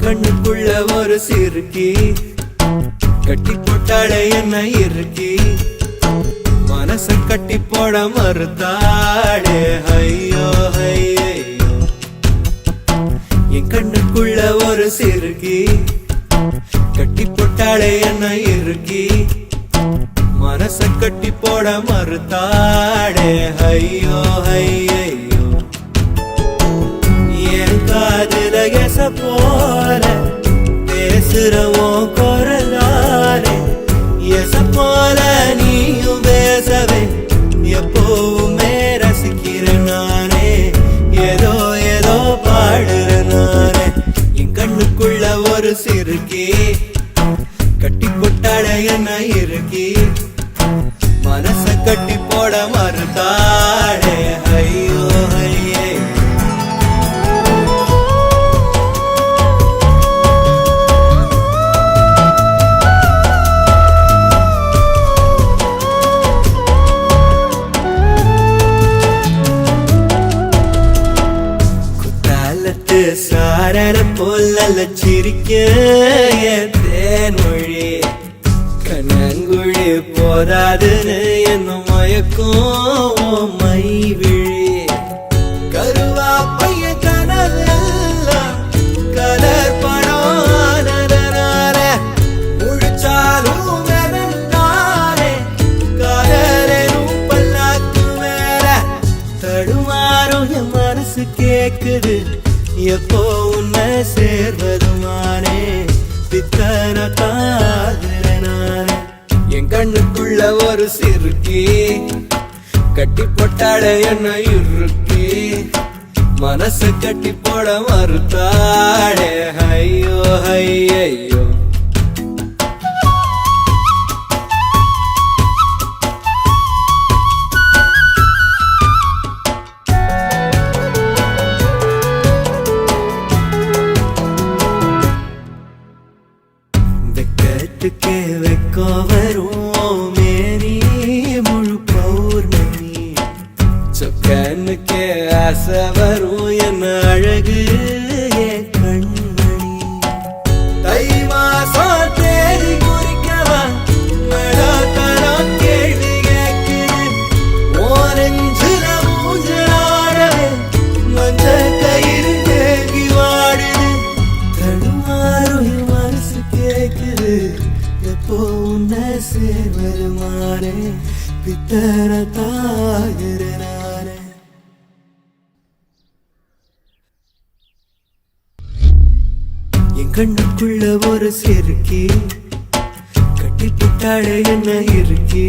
கண்ணுக்குள்ள ஒரு சிறுக்கி கட்டி போட்டாளே என்ன இருக்கி மனச கட்டி போட மறுத்தாளே ஐயோ ஐயோ என் கண்ணுக்குள்ள ஒரு சிறுக்கி கட்டி போட்டாளே என்ன இருக்கி மனச கட்டி போட மறுத்தாளே ஐயோ ஐயோ என் காதுல எச போல பேசுறவோ குரலாலே எச போல நீயும் பேசவே எப்பவுமே ரசிக்கிறேன் நானே ஏதோ ஏதோ பாடுறேன் நானே என் கண்ணுக்குள்ள ஒரு சிறுக்கி கட்டி போட்டாட என்ன இருக்கி மனச கட்டி போட மறுத்தாடே ஐயோ ஐயே சாரர போல சிரிக்க தேன்மொழி கண்ணங்குழி போதாதுன்னு என்ன மயக்கும் மை விழி கருவா பைய கனவெல்லாம் கலர் படம் முழிச்சாலும் தானே கலரும் பல்லாக்கு மேல தடுமாறும் என் மனசு கேக்குது எப்போ உன்னை சேர்வதுமானே பித்தன தாகிறனானே என் கண்ணுக்குள்ள ஒரு சிறுக்கி கட்டி போட்டாட என்ன இருக்கி மனச கட்டி போட மறுத்தாடே ஐயோ ஐயோ வெக்கத்துக்கே வெக்கோ வரும் மேரி முழு பௌர்ணமி சொக்கனுக்கே ஆசை வரும் என்ன அழகு என் கண்மணி தை மாசம் தேடி குறிக்கவா தரம் கேள்வி கேட்குது ஓரஞ்சுல மூஞ்சாடவே மஞ்ச கயிறு தேங்கி வாடுது தடுமாறும் என் மனசு கேக்குது எப்போ உன்னை சேர்வருமானே பித்தன தாகிறனானே என் கண்ணுக்குள்ள ஒரு சிறுக்கி கட்டி போட்டாளே என்ன இருக்கி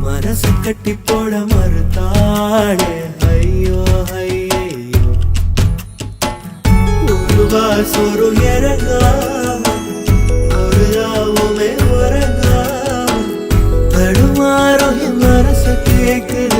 மனசு கட்டி போட மறுத்தாளே ஐயோ ஐயோ ஒரு வாசொரு இறங்காம ஒரு ராவுமே உறங்காம தடுமாறும் என் மனசு கேக்குது